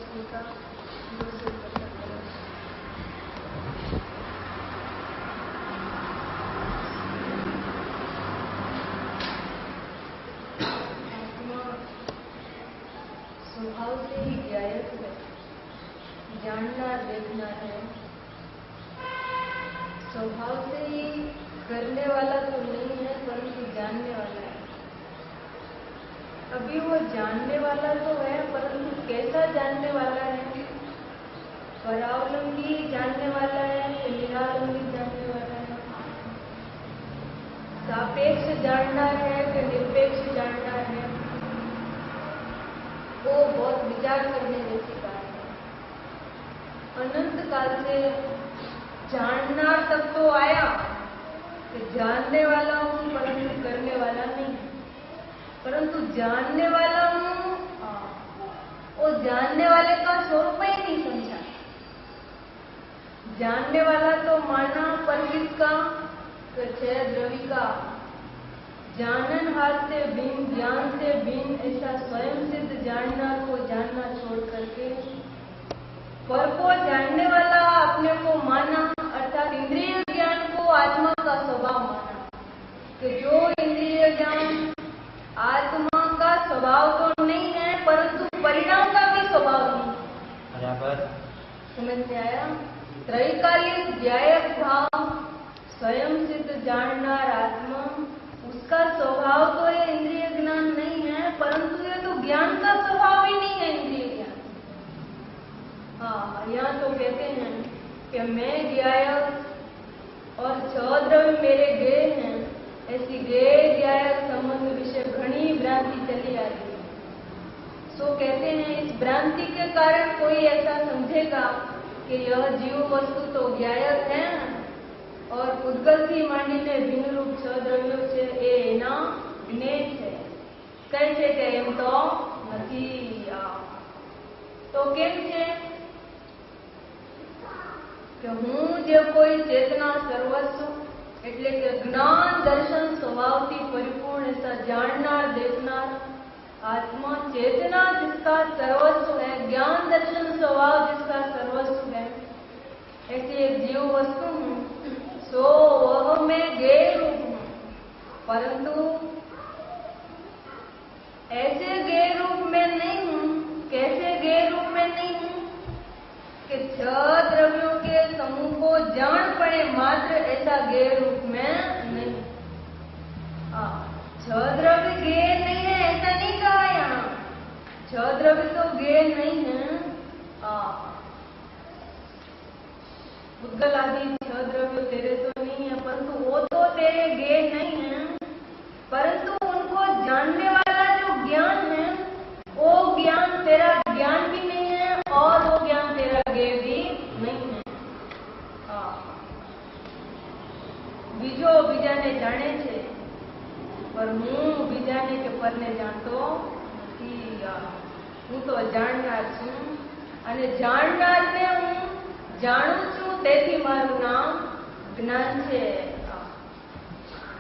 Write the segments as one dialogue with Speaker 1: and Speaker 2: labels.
Speaker 1: वस्तु का दूसरे स्वभाव से ही ज्ञायक है, जानना देखना है। स्वभाव से ही करने वाला तो नहीं है, परंतु जानने वाला है। अभी वो जानने वाला तो है, परंतु कैसा जानने वाला है? परावलंबी जानने वाला है कि निरावलंबी जानने वाला है? सापेक्ष जानना है कि निरपेक्ष जानना है? वो बहुत विचार करने जैसी बात है। अनंत काल से जानना तक तो आया कि जानने वाला हूं परंतु करने वाला नहीं, परंतु जानने वाला हूं वो जानने वाले का स्वरूप ही नहीं समझा। जानने वाला तो माना पर किसका? क्षय द्रवी का। जानन हाथ से भिन्न, ज्ञान से भिन्न, ऐसा स्वयं सिद्ध जानना को जानना छोड़ करके पर को जानने वाला अपने को माना, अर्थात इंद्रिय ज्ञान को आत्मा का स्वभाव माना कि जो इंद्रिय ज्ञान आत्मा का स्वभाव तो नहीं है, परंतु परिणाम का भी स्वभाव नहीं। बराबर समझ में आया? त्रैकालिक ज्ञायक भाव स्वयं सिद्ध जाननार आत्मा, उसका स्वभाव तो ये इंद्रिय ज्ञान नहीं है, परंतु ये तो ज्ञान का स्वभाव ही नहीं है इंद्रिय ज्ञान। हाँ, यहाँ तो कहते हैं कि मैं ज्ञायक और छह द्रव्य मेरे गेय हैं। ऐसी गेय ज्ञायक संबंध विषय घनी भ्रांति चली आ रही है। सो कहते हैं इस भ्रांति के कारण कोई ऐसा समझेगा कि यह जीव वस्तु तो ज्ञायक है और ઉદ્ગલથી માંડીને ભિન્નરૂપ છ દ્રવ્યો છે એ એના જ્ઞેય છે. કહે છે કે એમ તો નથી. તો કેમ છે કે હું જે કોઈ ચેતના સર્વસ્વ એટલે કે જ્ઞાન દર્શન स्वभावથી પરિપૂર્ણ ऐसा जाननार देखनार आत्मा चेतना जिसका सर्वस्व है, ज्ञान दर्शन स्वभाव जिसका सर्वस्व है, ऐसी एक जीव वस्तु हूँ। सो वह मैं गेय रूप हूँ, परंतु ऐसे गेय रूप में नहीं हूँ। कैसे गेय रूप में नहीं हूँ कि छह द्रव्यों के समूह को जान पड़े मात्र ऐसा गेय रूप में नहीं। छह द्रव्य गेय नहीं है ऐसा नहीं कहा यहाँ। छह द्रव्य तो गेय नहीं है। उद्गल आदि छह द्रव्य तेरे तो नहीं है, परंतु वो तो तेरे गेय नहीं है, परंतु उनको जानने वाला जो ज्ञान है वो ज्ञान तेरा ज्ञान भी नहीं है और वो ज्ञान तेरा गेय भी नहीं है। बीजो बीजाने जाने छे पर हूँ बीजाने के परने जानतो નથી। હું તો જાણનાર છું અને જાણનારને હું જાણું છું, તેથી મારું નામ જ્ઞાન છે।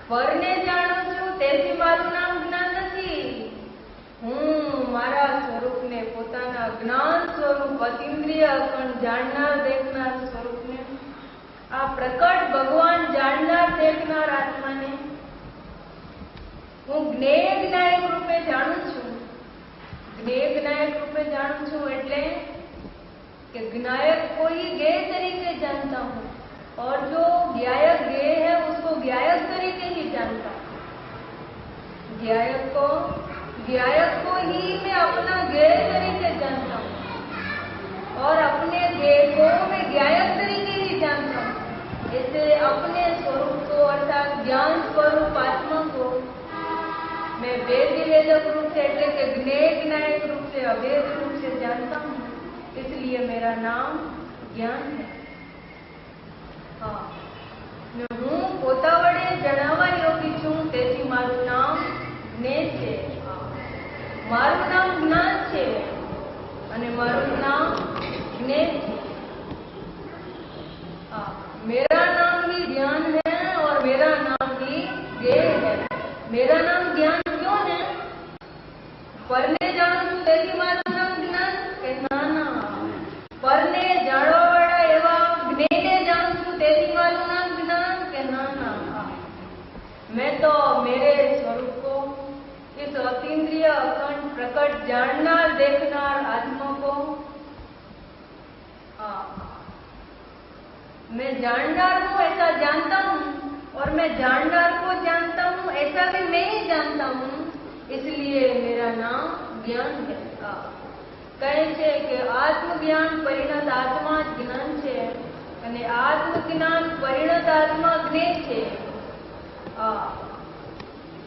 Speaker 1: પરને જાણું છું તેથી મારું નામ જ્ઞાન નથી। હું મારા સ્વરૂપને પોતાના જ્ઞાન સ્વરૂપ અતિન્દ્રિય અખંડ જાણનાર देखનાર સ્વરૂપને આ પ્રકટ ભગવાન જાણનાર देखનાર આત્માને હું જ્ઞેય જ્ઞાયક રૂપે જાણું છું। જ્ઞેય જ્ઞાયક रूपे जानू छू એટલે कि ज्ञायक को ही गेय तरीके जानता हूँ और जो ज्ञायक गेय है उसको ज्ञायक तरीके ही जानता हूँ। ज्ञायक को ही मैं अपना गेय तरीके जानता हूँ और अपने गेय को मैं ज्ञायक तरीके ही जानता हूँ। ऐसे अपने स्वरूप को अर्थात ज्ञान स्वरूप आत्मा को मैं वेद विवेचक रूप से એટલે કે જ્ઞેય જ્ઞાયક रूप से अभेद रूप से जानता हूँ, इसलिए मेरा नाम ज्ञान है। હું પોતા વડે જણાવવા યોગ્ય છું, તેથી મારું નામ જ્ઞેય છે। મારું નામ જ્ઞાન છે અને મારું નામ જ્ઞેય છે। मेरा नाम भी ध्यान है और मेरा नाम भी गेय है। मेरा नाम ज्ञान क्यों है? परने जानू છું તેથી મારું નામ જ્ઞાન કે ના ના इस अतीन्द्रिय अखंड प्रकट जाननार देखनार आत्मा को मैं जाननार हूँ ऐसा जानता हूँ और मैं जाननार को जानता हूँ ऐसा भी मैं ही जानता हूँ, इसलिए मेरा नाम ज्ञान है। કહે છે કે આત્મજ્ઞાન પરિણત આત્મા જ જ્ઞાન છે અને આત્મજ્ઞાન પરિણત આત્મા જ્ઞેય છે।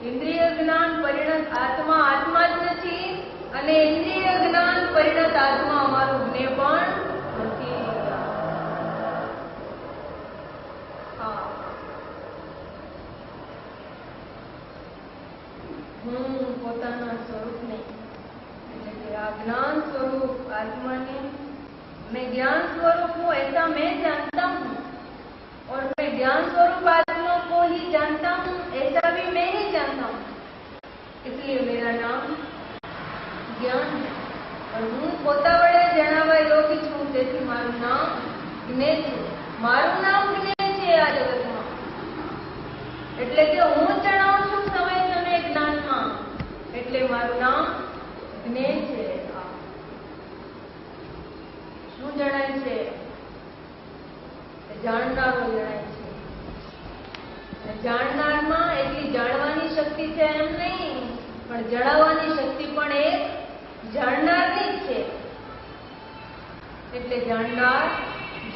Speaker 1: ઇન્દ્રિય જ્ઞાન પરિણત આત્મા આત્મા જ નથી અને ઇન્દ્રિય જ્ઞાન પરિણત આત્મા અમારું જ્ઞેય પણ નથી। હું પોતાના સ્વરૂપને એટલે કે આ જ્ઞાન स्वरूप आत्मा ने मैं ज्ञान स्वरूप हूँ ऐसा मैं जानता हूँ और मैं ज्ञान स्वरूप आत्मा को ही जानता हूँ ऐसा भी मैं ही जानता हूँ, इसलिए मेरा नाम ज्ञान है। और हूँ पोता वडे जणावा योगी छूं तेथी मारू नाम ज्ञेय छे। मारू नाम ज्ञेय छे आ जगतमां, એટલે કે હું જણાવું છું સમય સમય જ્ઞાનમાં, એટલે મારું નામ જ્ઞેય છે। શું જણાય છે? જાણનારો જણાય છે। જાણનારમાં એટલી જાણવાની શક્તિ છે એમ નહીં, પણ જણાવવાની શક્તિ પણ એક જાણનારની જ છે। એટલે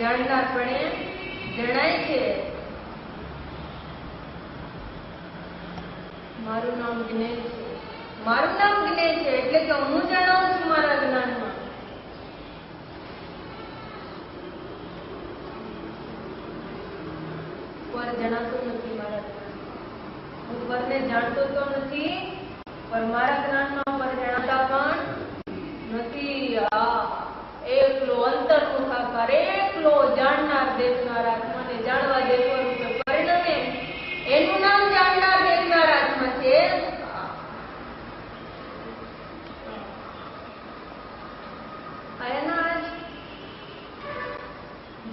Speaker 1: જાણનારપણે જણાય છે। મારું નામ જ્ઞેય છે, મારું નામ જ્ઞેય છે એટલે કે હું જણાવું છું મારા જ્ઞાનમાં। પર જણાતો નથી મારા જ્ઞાનમાં, હું પરને જાણતો તો નથી પણ મારા જ્ઞાનમાં પર જણાતા પણ નથી। એકલો અંતર્મુખાકાર એકલો જાણનાર દેખનાર આત્માને જાણવા જેવો રૂપે પરિણમે એનું નામ જાણનાર દેખનાર આત્મા છે।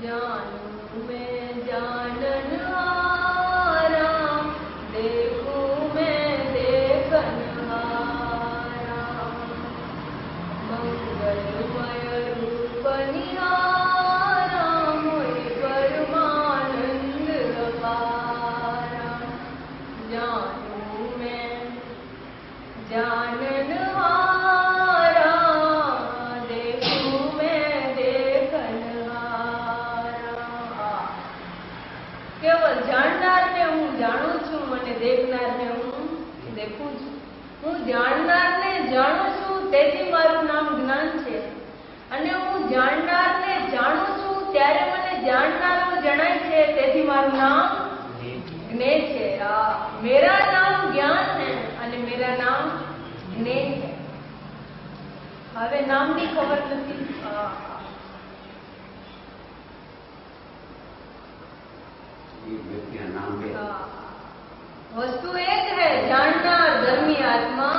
Speaker 1: जानू मैं जाननहारा, देखूं मैं देखनहारा, मंगलमय रूप निहारा, मोहि परमानंद अपारा। जानू मैं जाननहारा, केवल जाननार ने हूँ जाणु छूं અને देखनार ने हूँ देखूं छूं। હું જાણનારને જાણું છું તેથી મારું નામ જ્ઞાન છે અને હું જાણનારને જાણું છું ત્યારે મને જાણનારો જણાય છે તેથી મારું નામ જ્ઞેય છે। मेरा नाम ज्ञान है અને मेरा नाम જ્ઞેય છે। હવે નામની ખબર નથી। वस्तु एक है, जाननार धर्मी आत्मा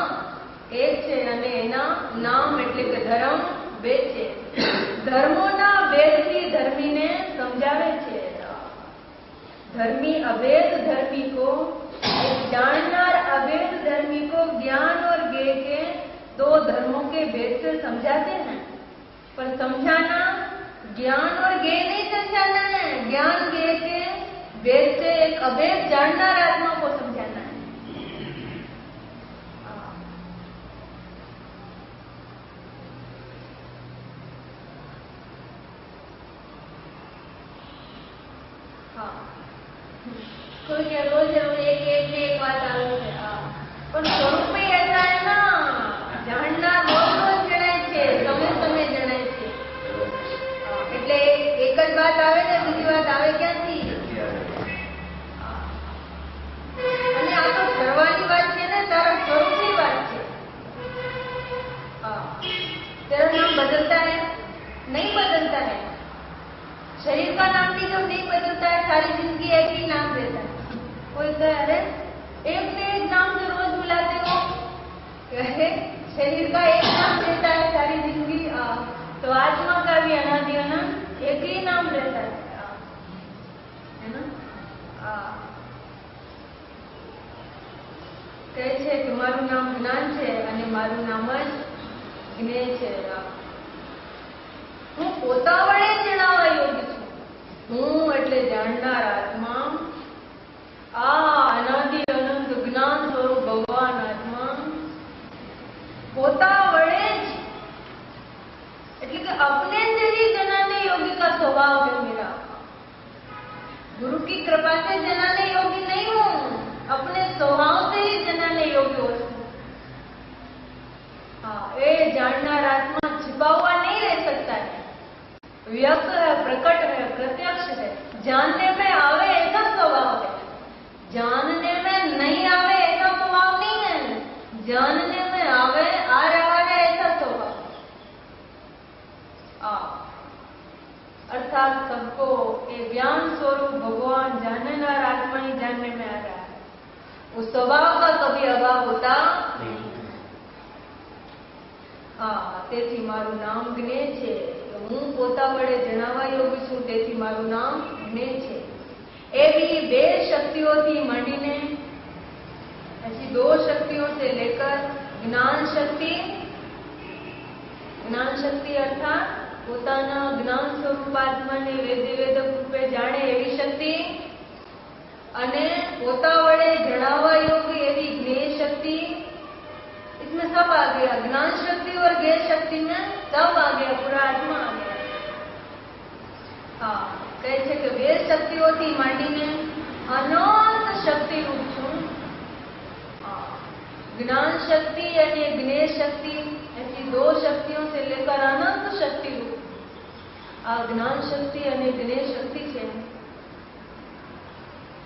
Speaker 1: एक है અને એના નામ એટલે કે ધર્મ બે છે। ધર્મોના ભેદથી ધર્મીને સમજાવે છે। धर्मी अभेद धर्मी को, जाननार अभेद धर्मी को ज्ञान और ज्ञेय के दो धर्मों के भेद से समझाते हैं, पर समझाना ज्ञान और ज्ञेय नहीं समझाना है, ज्ञान ज्ञेय के वेद से एक अभेद जाननार आत्मा को समझाना है। कोई क्या रोज एक बात आवे है, पर स्वरूप में ऐसा है ना, जानना रोज जણાય છે, समय जણાય છે। એટલે એક જ વાત આવે ને બીજી વાત આવે ક્યાંથી? અને આ તો કરવાની વાત છે ને, તારા સ્વરૂપની વાત છે। तेरा नाम बदलता है? नहीं बदलता है। शरीर का नाम भी जब नहीं बदलता है, सारी जिंदगी एक ही नाम रहता है। कोई कहे अरे एक से एक नाम से रोज बुलाते हो, कहे शरीर का एक नाम रहता है सारी जिंदगी, तो आत्मा का भी अनादि अनंत एक ही नाम रहता है ना। કહે છે કે મારું નામ જ્ઞાન છે અને મારું નામ જ જ્ઞેય છે. હું પોતા વડે જણાવવા યોગ્ય છું. હું એટલે જાણનાર આત્મા, આ અનાદિ અનંત જ્ઞાન સ્વરૂપ ભગવાન આત્મા પોતા વડે જ, એટલે કે अपने से ही जनाने योग्य का स्वभाव है मेरा. गुरु की कृपा से जनाने योग्य नहीं हूं, अपने स्वभाव से ही जनाने योग्य हो. हाँ, ये जाननार आत्मा छिपा हुआ नहीं रह सकता है, व्यक्त है, प्रकट है, प्रत्यक्ष है. जानने में आवे ऐसा स्वभाव है, जानने में नहीं आवे ऐसा स्वभाव नहीं है. जानने में आवे, आ रहा है ऐसा स्वभाव. अर्थात सबको ये ज्ञान स्वरूप भगवान जाननार आत्मा ही जानने में आ रहा है. उस स्वभाव का कभी अभाव होता नहीं. हाँ, તેથી મારું નામ જ્ઞેય છે. હું પોતા વડે જણાવવા યોગ્ય છું, તેથી મારું નામ જ્ઞેય છે. એવી બે શક્તિઓથી માંડીને, ऐसी दो शक्तियों से लेकर ज्ञान शक्ति अर्थात પોતાના જ્ઞાન સ્વરૂપ આત્માને વેદક રૂપે જાણે એવી શક્તિ, અને પોતા વડે જણાવવા યોગ્ય એવી જ્ઞેય शक्ति, इसमें सब आ गया. ज्ञान शक्ति और ज्ञेय शक्ति में सब आ गया, पूरा आत्मा आ गया. हाँ, કહે છે કે બે શક્તિઓથી માંડીને અનંત શક્તિ રૂપ છું. ज्ञान शक्ति यानी ज्ञेय शक्ति, ऐसी दो शक्तियों से लेकर अनंत शक्ति रूप आ ज्ञान शक्ति અને જ્ઞેય शक्ति છે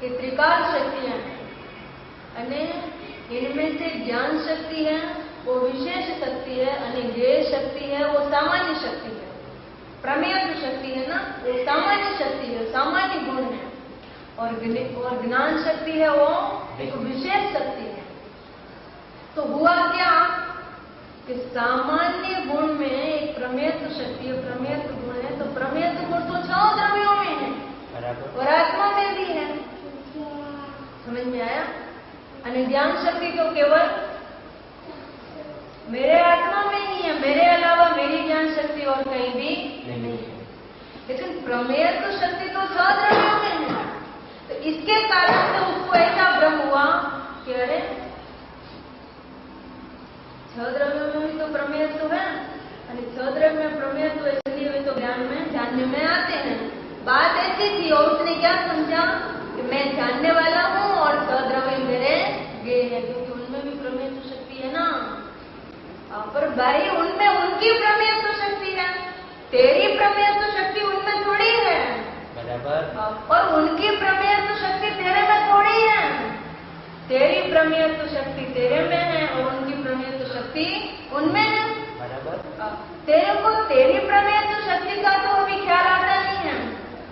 Speaker 1: ये त्रिकाल शक्तियां हैं. અને इनमें से ज्ञान शक्ति है वो विशेष शक्ति है, અને ज्ञेय शक्ति है वो सामान्य शक्ति है. प्रमेय जो शक्ति है ना, वो सामान्य शक्ति है, सामान्य गुण है. और ज्ञान शक्ति है वो एक विशेष शक्ति है. तो हुआ क्या कि सामान्य गुण में एक प्रमेयत्व शक्ति है, प्रमेयत्व गुण है. तो प्रमेयत्व गुण तो 6 द्रव्यों में है और आत्मा में भी है. समझ में आया? અને ज्ञान शक्ति तो केवल मेरे आत्मा में ही है, मेरे अलावा मेरी ज्ञान शक्ति और कहीं भी नहीं है. लेकिन प्रमेयत्व शक्ति तो 6 द्रव्यों में है. तो इसके कारण से उसको ऐसा भ्रम हुआ कि अरे 6 द्रव्यों में भी तो प्रमेयत्व है, और 6 द्रव्य में प्रमेयत्व इसलिए वे तो ज्ञान में जानने में आते हैं. बात ऐसी थी और उसने क्या समझा कि मैं जानने वाला हूँ और 6 द्रव्य मेरे ज्ञेय है, क्योंकि उनमें भी प्रमेयत्व शक्ति है ना. पर भाई उनमें उनकी प्रमेयत्व शक्ति है, तेरी प्रमेयत्व शक्ति उनमें थोड़ी है. बराबर. और उनकी प्रमेयत्व शक्ति तेरे में थोड़ी है. तेरी प्रमेयत्व शक्ति तेरे में है और उनकी प्रमेयत्व शक्ति उनमें है. बराबर. तेरे को तेरी प्रमेयत्व शक्ति का तो अभी ख्याल आता नहीं है,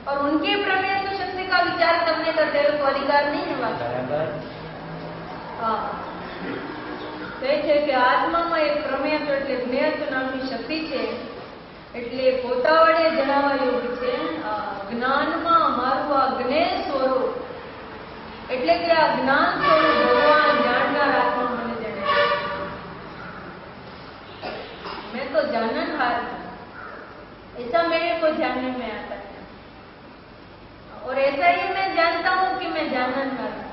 Speaker 1: और उनकी प्रमेयत्व शक्ति का विचार करने का तेरे को अधिकार नहीं है. बराबर. हाँ, કહે છે કે આત્મામાં એક પ્રમેયત્વ એટલે જ્ઞેયત્વ નામની શક્તિ છે. એટલે પોતા વડે જણાવવા યોગ્ય છે. જ્ઞાનમાં મારું આ જ્ઞેય સ્વરૂપ, એટલે કે આ જ્ઞાન સ્વરૂપ ભગવાન જાણનાર આત્મા મને જાણે. मैं तो जाननहार हूं, ऐसा मेरे को जानने में आता है. और ऐसा ही मैं जानता हूं कि मैं जाननहार हूं.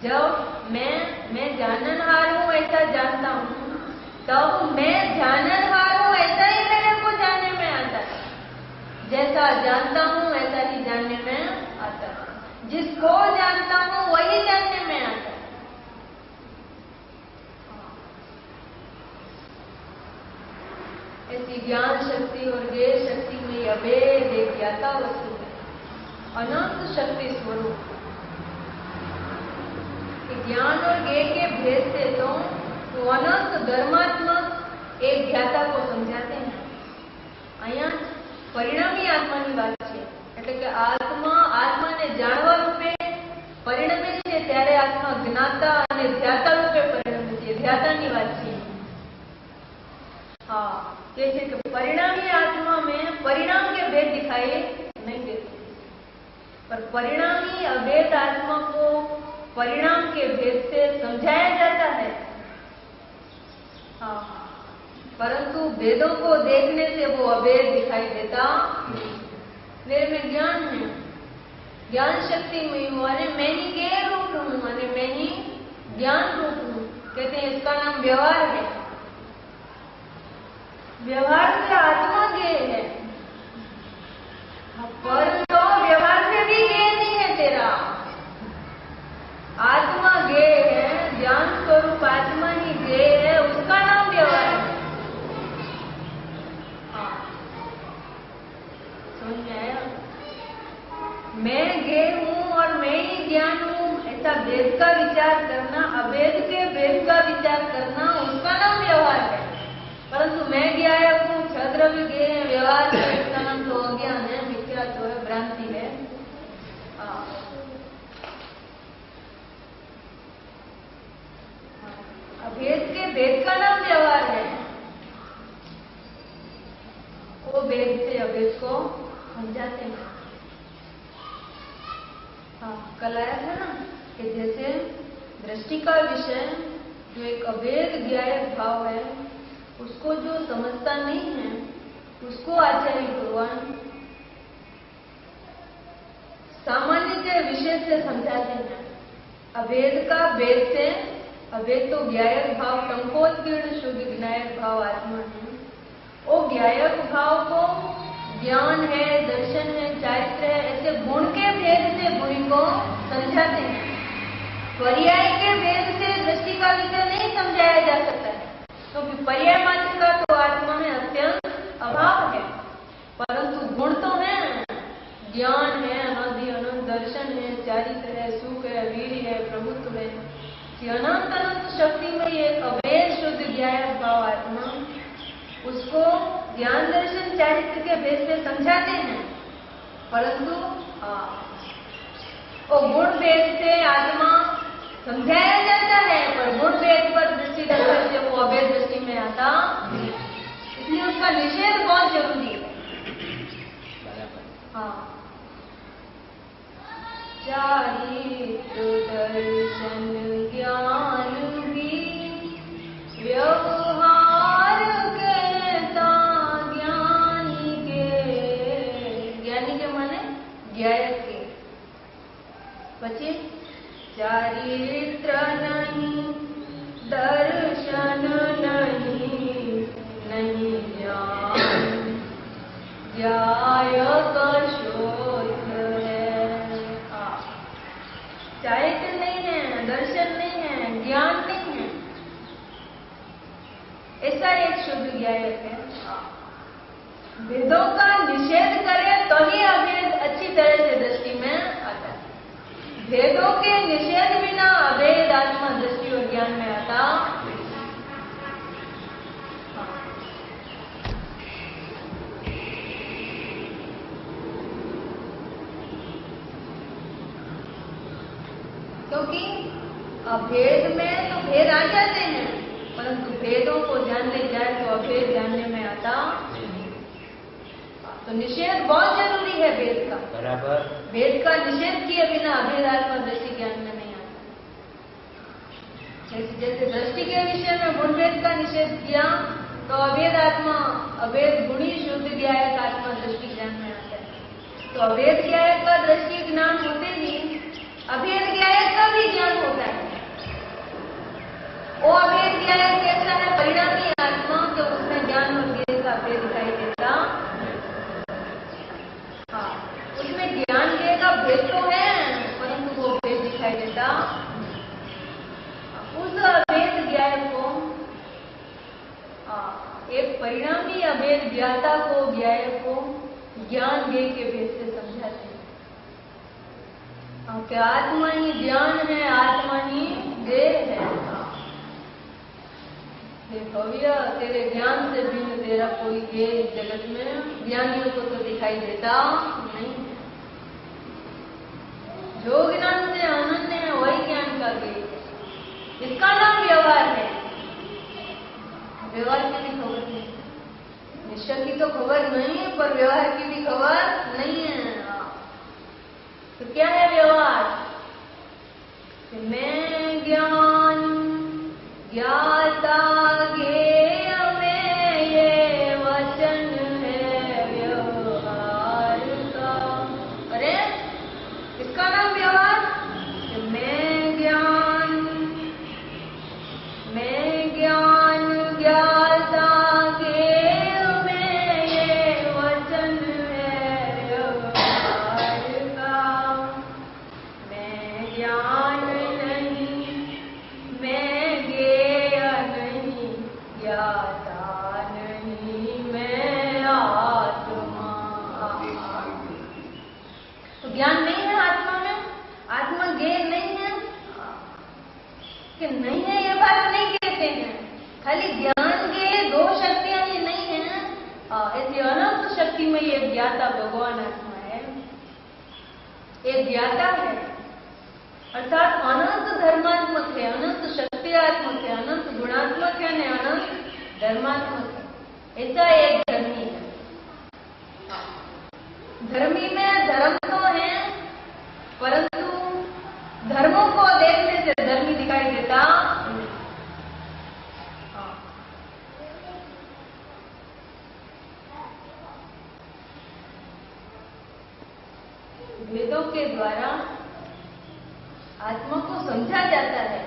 Speaker 1: जब मैं जाननहार हूं ऐसा जानता हूं, तब मैं जाननहार हूं ऐसा ही मेरे को जानने में आता है. जैसा जानता हूं ऐसा ही जानने में आता है. जिसको जानता हूं वही जानने में आता है. ऐसी ज्ञान शक्ति और ज्ञेय शक्ति में अभेद एक ज्ञाता वस्तु है, अनंत शक्ति स्वरूप. ज्ञान और ज्ञेय के भेद से तो अनंत धर्मात्मक एक ज्ञाता को समझाते हैं. અહીંયા પરિણામી આત્માની વાત છે. એટલે કે આત્માને જાણવા રૂપે પરિણમે છે, ત્યારે આત્મા જ્ઞાતા અને ધ્યાતા રૂપે પરિણમે છે. ધ્યાતાની વાત છે. हाँ, जैसे कि परिणामी आत्मा में परिणाम के भेद दिखाई नहीं देते, पर परिणामी अभेद आत्मा को परिणाम के भेद से समझाया जाता है। हाँ, परंतु भेदों को देखने से वो अभेद दिखाई देता। मेरे में ज्ञान है, ज्ञान शक्ति में हूँ, अरे मैं ही ज्ञेय रूप हूँ, अरे मैं ही ज्ञान रूप हूँ। कहते हैं इसका नाम व्यवहार है। व्यवहार से आत्मा ज्ञेय है, पर तो व्यवहार से भी ज्ञेय नहीं है तेरा। आत्मा ज्ञेय है, ज्ञान स्वरूप आत्मा ही ज्ञेय है, उसका नाम व्यवहार है। हाँ, समझ में आया? मैं ज्ञेय हूँ और मैं ही ज्ञान हूँ, ऐसा भेद का विचार करना, अभेद के भेद का विचार करना, उसका नाम व्यवहार है। परंतु मैं ज्ञायक हूँ, छद्र भी ज्ञेय है, व्यवहार है, इसका नाम तो अज्ञान है, मिथ्या तो है, भ्रांति है। अभेद के भेद का नाम व्यवहार है। वो भेद से अभेद को समझाते हैं। हाँ, कल आया था ना कि जैसे दृष्टि का विषय जो एक अभेद ज्ञायक भाव है, उसको जो समझता नहीं है, उसको आचार्य भगवान सामान्य के विषय से समझाते हैं। अभेद का भेद से, अभेद तो ज्ञायक भाव, टंकोत्कीर्ण शुद्ध ज्ञायक भाव आत्मा है। वो ज्ञायक भाव को ज्ञान है, दर्शन है, चारित्र है, ऐसे गुण के भेद से बुरी को समझाते हैं। पर्याय के भेद से दृष्टि का विषय नहीं समझाया जा सकता है, क्योंकि पर्याय मात्र का तो आत्मा में अत्यंत अभाव है। परंतु गुण तो है, ज्ञान है, अनादि अनंत दर्शन है, चारित्र है, सुख है, वीर है, प्रभुत्व है, अनंत अनंत शक्ति में एक अभेद शुद्ध ज्ञायक भाव आत्मा, उसको ज्ञान दर्शन चारित्र के भेद से समझाते हैं। परंतु वो गुण भेद से आत्मा समझाया जाता है, पर गुण भेद पर दृष्टि रखने से वो अभेद दृष्टि में आता, इसलिए उसका निषेध बहुत जरूरी है। हाँ, चारित्र दर्शन ज्ञान भी व्यवहार कहता ज्ञानी के माने ज्ञायक के। પછી चारित्र नहीं, दर्शन नहीं, नहीं ज्ञान, ज्ञायक शोध है। चारित्र नहीं है, दर्शन नहीं है, ज्ञान नहीं है, ऐसा एक शुद्ध ज्ञायक है। वेदों का निषेध करे तो ही अभेद अच्छी तरह से दृष्टि में आता है। भेदों के निषेध बिना अभेद आत्मा दृष्टि और ज्ञान में आता। क्योंकि अभेद में तो भेद आ जाते हैं, परंतु भेदों को जानने जाए तो अभेद जानने में आता। तो निषेध बहुत जरूरी है भेद का। बराबर। भेद का निषेध किए बिना अभेद आत्मा दृष्टि ज्ञान में नहीं आता। जैसे दृष्टि के विषय में गुण भेद का निषेध किया तो अभेद आत्मा, अभेद गुणी शुद्ध ज्ञायक आत्मा दृष्टि ज्ञान में आता है। तो अभेद ज्ञायक का दृष्टि ज्ञान होते ही अभेद ज्ञायक का भी ज्ञान होता है। वो अभेद ज्ञायक कैसा है? परिणामी आत्मा, तो उसमें ज्ञान और ज्ञेय का भेद दिखाई देता। हाँ, उसमें ज्ञान ज्ञेय का भेद तो है, परंतु वो भेद दिखाई देता। उस अभेद ज्ञायक को एक परिणामी अभेद ज्ञाता को, ज्ञायक को ज्ञान ज्ञेय के भेद से समझाते हैं कि आत्मा ही ज्ञान है, आत्मा ही ज्ञेय है। भव्य, तेरे ज्ञान से भिन्न तेरा कोई ज्ञेय जगत में ज्ञानियों को तो दिखाई देता नहीं। जो ज्ञान से अनन्य है वही ज्ञान का ज्ञेय है। इसका नाम व्यवहार है। व्यवहार की भी खबर नहीं, निश्चय की तो खबर नहीं है, पर व्यवहार की भी खबर नहीं है। तो क्या है व्यवहार? मैं ज्ञान ज्ञाता ज्ञेय में ये वचन है व्यवहार का। अरे इसका नाम व्यवहार। मैं ज्ञान ज्ञाता ज्ञेय में ये वचन है व्यवहार का। मैं ज्ञान ज्ञान नहीं है आत्मा में, आत्मा ज्ञेय नहीं है कि नहीं है, ये बात नहीं कहते हैं। खाली ज्ञान के दो शक्तियां ये नहीं है, ऐसी अनंत शक्ति में ये ज्ञाता भगवान आत्मा है, एक ज्ञाता है अर्थात अनंत धर्मात्मक है, अनंत शक्तियात्मक है, अनंत गुणात्मक है, अनंत धर्मात्मक है। ऐसा एक धर्मी है। धर्मी में धर्म तो है, परंतु धर्मों को देखने से धर्मी दिखाई देता। वेदों के द्वारा आत्मा को समझा जाता है,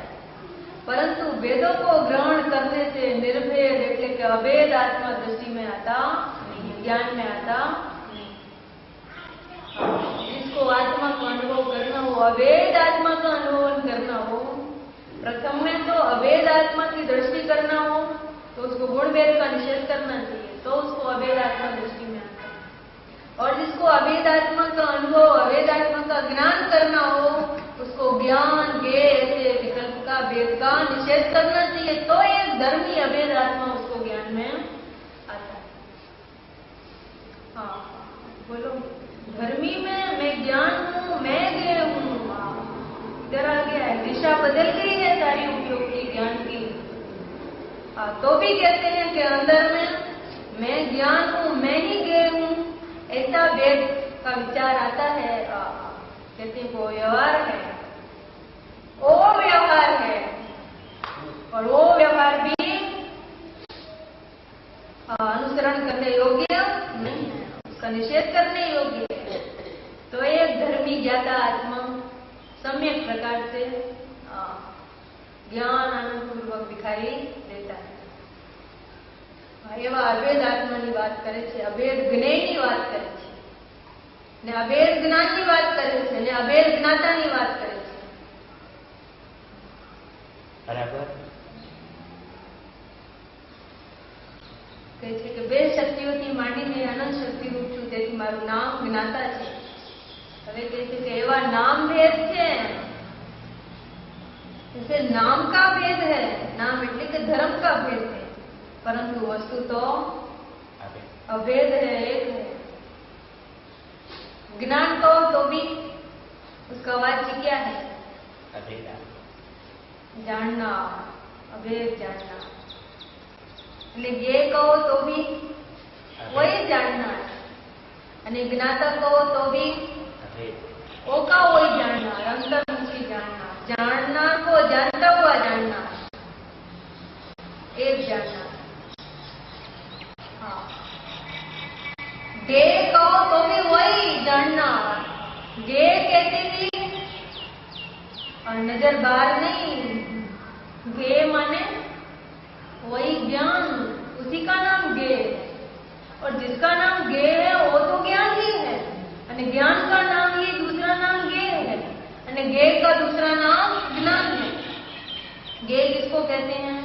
Speaker 1: परंतु वेदों को ग्रहण करने से निर्भेद એટલે કે अभेद आत्मा दृष्टि में आता नहीं, ज्ञान में आता नहीं। जिसको आत्मा का अनुभव करना हो, अभेद आत्मा का अनुभव करना हो, प्रथम में तो अभेद आत्मा की दृष्टि करना हो तो उसको गुण भेद का निषेध करना चाहिए, तो उसको अभेद आत्मा दृष्टि में आता है। और जिसको अभेद आत्मा का अनुभव, अभेद आत्मा का ज्ञान करना हो, उसको ज्ञान के ऐसे विकल्प का भेद का निषेध करना चाहिए, तो एक धर्मी अभेद आत्मा उसको ज्ञान में आता है। हाँ बोलो। धर्मी में मैं ज्ञान हूँ, मैं ज्ञेय हूँ, इधर आ गया है, दिशा बदल गई है सारी उपयोग की ज्ञान की। तो भी कहते हैं कि अंदर में मैं ज्ञान हूँ, मैं ही ज्ञेय हूँ, ऐसा भेद का विचार आता है। कहते हैं वो व्यवहार है, वो व्यवहार है, और वो व्यवहार भी अनुसरण करने योग्य नहीं है, उसका निषेध करने योग्य है। तो एक धर्मी ज्ञाता आत्मा सम्यक प्रकार से ज्ञान आनंदपूर्वक दिखाई देता है। એવા અભેદ આત્માની વાત કરે છે, અભેદ જ્ઞેયની વાત કરે છે, ને અભેદ જ્ઞાનની વાત કરે છે, ને અભેદ જ્ઞાતાની વાત કરે છે।
Speaker 2: બરાબર
Speaker 1: કહે છે કે બે શક્તિઓથી માંડીને અનંત શક્તિ રૂપ છું, તેથી મારું નામ જ્ઞાતા છે। હવે કહે છે કે એવા નામ ભેદ છે, जैसे नाम का भेद है, नाम એટલે કે धर्म का भेद है, परंतु वस्तु तो अभेद है, एक है। ज्ञान को तो भी उसका वाच्य क्या है? जानना, अभेद जानना। એટલે જે કહો તો भी वही जानना है, અને જ્ઞાતા કહો तो भी वो का वही जानना, अंतर्मुखी जानना, जानना को जानता हुआ जानना, एक जानना। हाँ, गे कहो तो भी वही जानना, गे कहते भी और नजर बाहर नहीं, गे माने वही ज्ञान, उसी का नाम गे है, और जिसका नाम गे है वो तो ज्ञान ही है, અને ज्ञान का नाम ही दूसरा नाम ज्ञेय है, અને ज्ञेय का दूसरा नाम ज्ञान है। ज्ञेय किसको कहते हैं?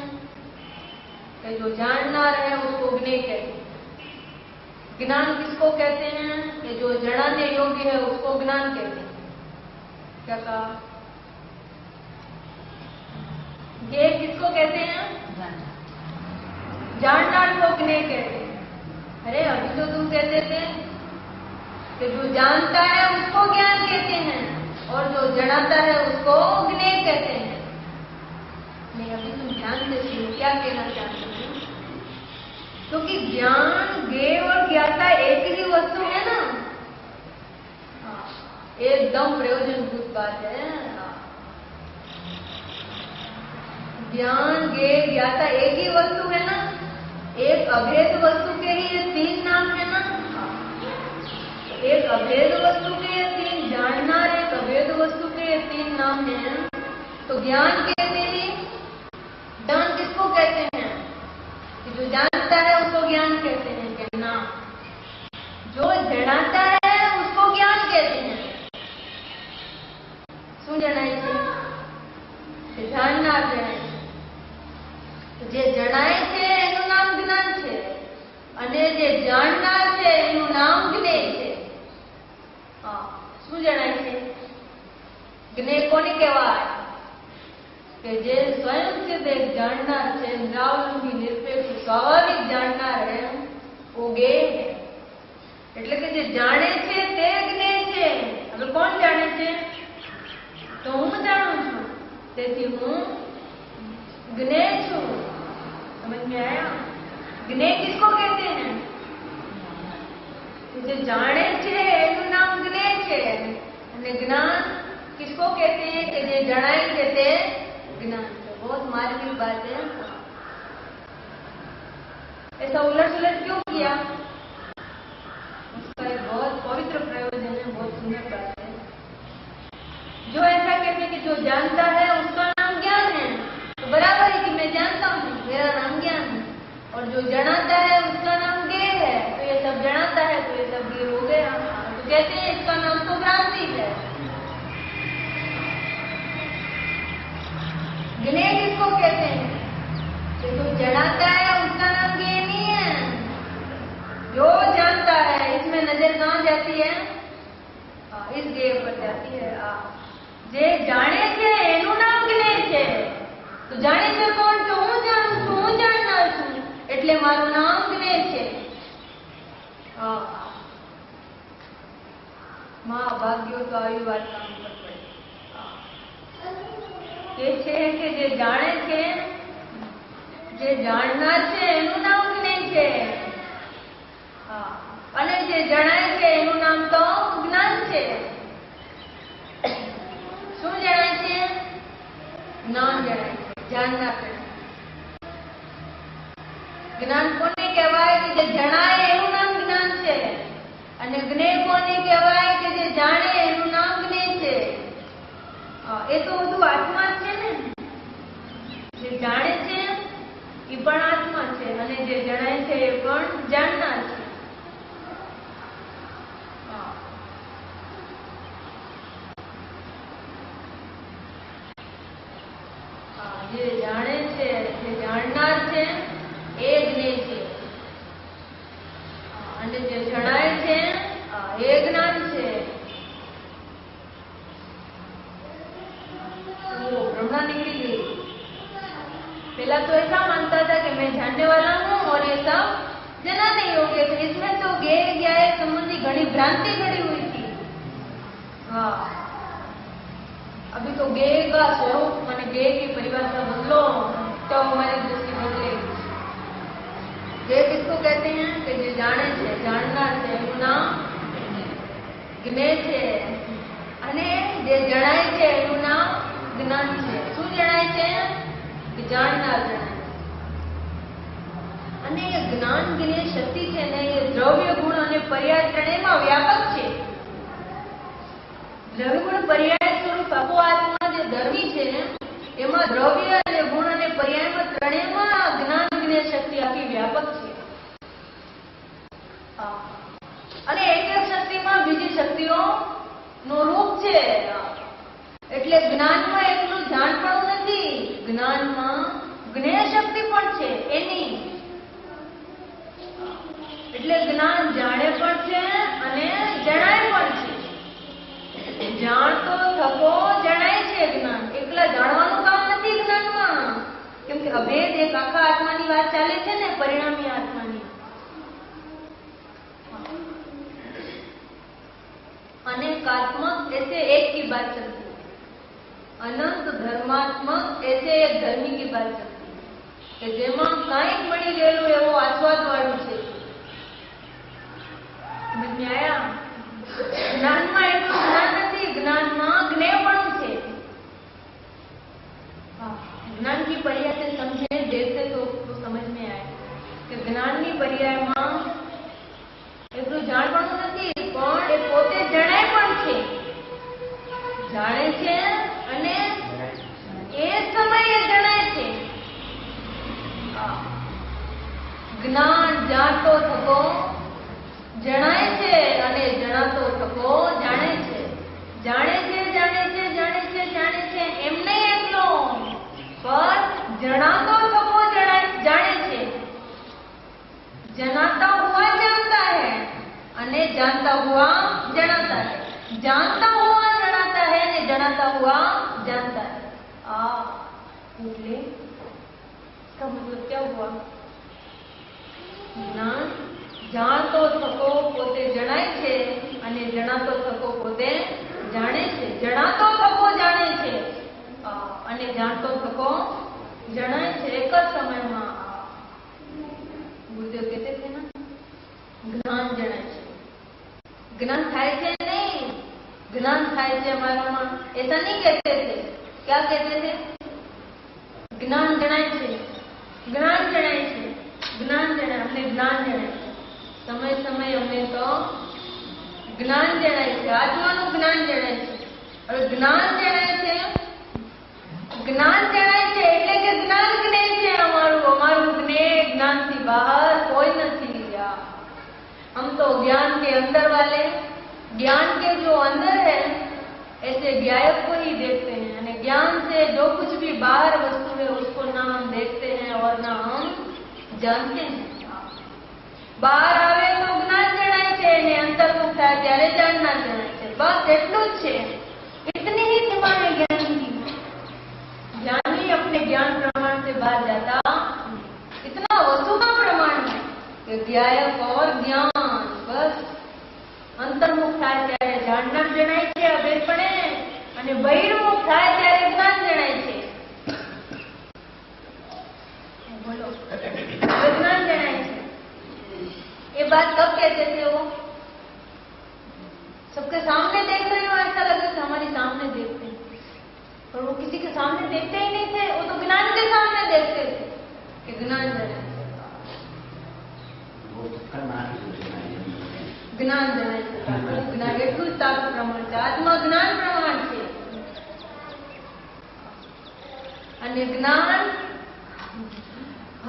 Speaker 1: कि जो जाननार है उसको ज्ञेय कहते हैं। ज्ञान किसको कहते हैं? कि जो जनाने योग्य है उसको ज्ञान कहते हैं। क्या कहा? ज्ञेय किसको कहते हैं? जाननार को ज्ञेय कहते हैं। अरे अभी तो तुम कहते थे कि जो जानता है उसको ज्ञान कहते हैं, और जो जनाता है उसको ज्ञेय कहते हैं। नहीं, अभी तुम ध्यान से सुनो क्या कहना चाहते हैं। क्योंकि ज्ञान, ज्ञेय और ज्ञाता एक ही वस्तु है ना। एकदम प्रयोजनभूत बात है। ज्ञान, ज्ञेय, ज्ञाता एक ही वस्तु है ना? एक अभेद वस्तु के ही ये तीन नाम है ना? एक अभेद वस्तु के ये तीन, जानना एक अभेद वस्तु के ये तीन नाम है। तो ज्ञान कहते हैं, ज्ञान किसको कहते हैं? कि जो जानता है उसको ज्ञान कहते हैं कि ना, जो जनाता है उसको ज्ञान कहते हैं। શું જણાય છે? જાણનાર જણાય છે। જે જણાય છે એનું નામ જ્ઞાન છે અને જે જાણનાર છે એનું નામ જ્ઞેય છે। હા, શું જણાય છે? જ્ઞેય કોને કહેવાય? કે જે स्वयं सिद्ध एक जाननार છે, નિરાવલંબી નિરપેક્ષ સ્વાભાવિક जाननार है वो ज्ञेय है। એટલે કે જે જાણે છે તે જ્ઞેય છે। હવે કોણ જાણે છે? तो हूँ जानू छू, તેથી હું ज्ञेय छू। समझ में आया? ज्ञेय किसको कहते हैं? जो जाने छे एનું નામ જ્ઞેય છે અને જ્ઞાન किसको कहते हैं? कि जो जनाय छे ते ज्ञान है। बहुत मार्मिक बात है। ऐसा उलट सुलट क्यों किया? उसका एक बहुत पवित्र प्रयोजन है, बहुत सुंदर बात है। जो ऐसा कहते हैं कि जो जानता है उसका नाम ज्ञान है, तो बराबर है कि मैं जानता हूँ, मेरा नाम ज्ञान है। और जो जनाता है उसका नाम ज्ञेय है, तो ये सब जनाता है तो ये सब ज्ञेय हो गया। तो कहते हैं इसका नाम तो भ्रांति है। ज्ञेय किसको कहते हैं? कि जो जनाता है उसका नाम ज्ञेय नहीं है। जो जानता है इसमें नजर कहाँ जाती है? इस ज्ञेय पर जाती है। જે જાણે છે એનું નામ જ્ઞેય છે। તો જાણે છે કોણ? તો હું જાણું છું, હું જાણનાર છું, એટલે મારું નામ જ્ઞેય છે। માં ભાગ્યો તો આવી વાત કામ પર પડે। કે છે કે જે જાણે છે, જે જાણનાર છે એનું નામ જ્ઞેય છે અને જે જણાય છે એનું નામ તો જ્ઞાન છે। શું જણાય છે? જ્ઞાન જણાય છે, जानना जणाय। જ્ઞાન કોને કહેવાય? કે જે જણાય એનું નામ જ્ઞાન છે અને જ્ઞેય કોને કહેવાય? કે જે જાણે એનું નામ જ્ઞેય છે। એ તો બધું આત્મા જ છે ને। જે જાણે છે એ પણ આત્મા છે અને જે જણાય છે એ પણ જાણનાર છે। જે જાણે છે, જે જાણનાર છે એ જ્ઞેય છે અને જે જણાય છે એ જ્ઞાન છે। वो ब्रह्मा निकली गई। पहला तो ऐसा मानता था कि मैं जानने वाला हूँ और ये सब जनाने योग्य थे। इसमें तो ज्ञेय ज्ञेय संबंधी घनी भ्रांति खड़ी हुई थी। हाँ, अभी तो ज्ञेय का स्वरूप माने ज्ञेय की परिभाषा बदलो तो हमारी दृष्टि बदलेगी। ज्ञेय किसको कहते हैं? कि जो जाने છે, જાણનાર છે એનું નામ જ્ઞેય છે અને જે જણાય છે એનું નામ જ્ઞાન છે। શું જણાય છે? કે જાણનાર જણાય છે। અને એ જ્ઞાન જ્ઞેય શક્તિ છે ને એ દ્રવ્ય ગુણ અને પર્યાય ત્રણેયમાં વ્યાપક છે। દ્રવ્ય ગુણ પર્યાય સ્વરૂપ આપો આત્મા જે ધર્મી છે એમાં દ્રવ્ય અને ગુણ અને પર્યાયમાં ત્રણેયમાં જ્ઞાન જ્ઞેય શક્તિ આખી વ્યાપક છે। અને એક એક શક્તિમાં બીજી શક્તિઓ નો રૂપ છે। એટલે જ્ઞાનમાં એટલું જાણપણું નથી, જ્ઞાનમાં જ્ઞેય શક્તિ પણ છે એની। એટલે જ્ઞાન જાણે પણ છે અને જણાય પણ છે। જાણતો થકો જણાય છે જ્ઞાન। એકલા જાણવાનું કામ નથી જ્ઞાનમાં, કેમ કે અભેદ એક આખા આત્માની વાત ચાલે છે ને, પરિણામી આત્માની। अनेकात्मक ऐसे एक की बात चलती है, अनंत धर्मात्मक ऐसे एक धर्मी की बात चलती है कि जेमा कांईक मળી ગયેલું એવો આસ્વાદ વાળું છે। સમજ में आया? જ્ઞાનમાં એટલું જ્ઞાન નથી, જ્ઞાનમાં જ્ઞેયપણું છે। જ્ઞાન की पर्याय से समझे जैसे तो समझ में आए કે જ્ઞાનની પર્યાયમાં એટલું જાણવાનું નથી પણ એ પોતે જણાય પણ છે, જાણે છે અને એ સમયે જણાય છે. જ્ઞાન જાણતો થકો જણાય છે અને જણાતો થકો જાણે છે. જાણે છે જાણે છે જાણે છે જાણે છે એમ નહીં એકલો, पर जनाता थको जाने छे. जनाता हुआ जानता है अने जानता हुआ जनाता है. जानता हुआ जनाता है ने जनाता हुआ जानता है. इसका मतलब क्या हुआ? ज्ञान जाणतो थको पोते जणाय छे अने जणातो थको पोते जाणे छे. जणातो थको जाणे छे અને જાણતો થકો જણાય છે. એક જ સમયમાં ગુરુદેવ કહેते थे ना, જ્ઞાન જણાય છે. ज्ञान થાય છે नहीं, ज्ञान થાય છે हमाराમાં, ऐसा नहीं कहते थे. क्या कहते थे? ज्ञान जणाय છે, ज्ञान जणाय છે, ज्ञान जणाय, हमने ज्ञान जणाय છે. समय समय हमने तो ज्ञान जणाय છે, आत्माનું જ્ઞાન જણાય છે. હવે જ્ઞાન જણાય છે, જ્ઞાન જણાય છે એટલે કે જ્ઞાન જ્ઞેય છે અમારું જ્ઞેય જ્ઞાન થી બહાર કોઈ નથી. हम तो ज्ञान के अंदर वाले, ज्ञान के जो अंदर है ऐसे ज्ञायक को ही देखते हैं. और ज्ञान से जो कुछ भी बाहर वस्तु है उसको ना हम देखते हैं और ना हम जानते हैं. બહાર આવે તો જ્ઞાન જણાય છે અને અંતર્મુખ થાય ત્યારે જાણનાર જણાય છે. બસ એટલું જ છે. इतनी ही सीमा है ज्ञान की. ज्ञानी अपने ज्ञान प्रमाण से बाहर जाता, इतना वस्तु का प्रमाण है कि ज्ञायक और ज्ञान बस अंतर्मुख થાય ત્યારે જાણનાર જણાય છે અભેદપણે અને બહિર્મુખ થાય ત્યારે જ્ઞાન જણાય છે. બોલો, જ્ઞાન જણાય છે. ये बात कब कहते थे? वो सबके सामने देख रहे हो, ऐसा लगे कि हमारे सामने देखते हैं, पर वो किसी के सामने देखते ही नहीं थे. वो तो ज्ञान के सामने देखते थे कि ज्ञान जनाय, જ્ઞાન જણાય છે. જ્ઞાન એટલું જ તારું પ્રમાણ છે. આત્મા જ્ઞાન પ્રમાણ છે અને જ્ઞાન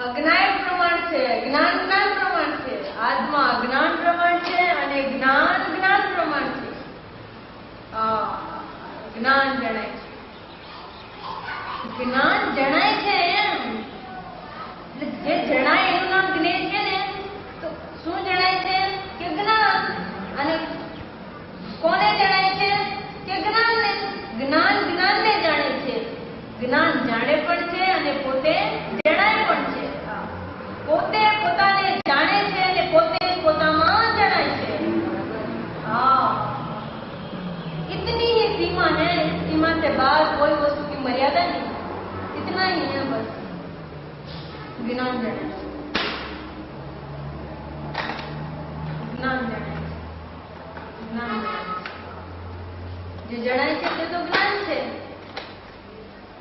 Speaker 1: અજ્ઞાન પ્રમાણ છે. જ્ઞાન જ્ઞાન પ્રમાણ છે. આત્મા અજ્ઞાન પ્રમાણ છે અને જ્ઞાન જ્ઞાન પ્રમાણ છે. જ્ઞાન જણાય છે. જ્ઞાન જણાય છે એમ જે જણાય એનું નામ જ્ઞેય છે ને. તો શું જણાય છે? કે જ્ઞાન. અને કોને જણાય છે? કે જ્ઞાનને. જ્ઞાન જ્ઞાનને જાણે છે. જ્ઞાન જાણે પણ છે અને પોતે જણાય પણ છે. પોતે પોતાને જાણે છે અને પોતે પોતામાં જણાય છે. इतनी ही सीमा है. इस सीमा से बाहर कोई वस्तु की मर्यादा नहीं. इतना ही है बस. ज्ञान जणाय છે. જ્ઞાન જણાય છે. જ્ઞાન જણાય છે. જે જણાય છે તે તો જ્ઞાન છે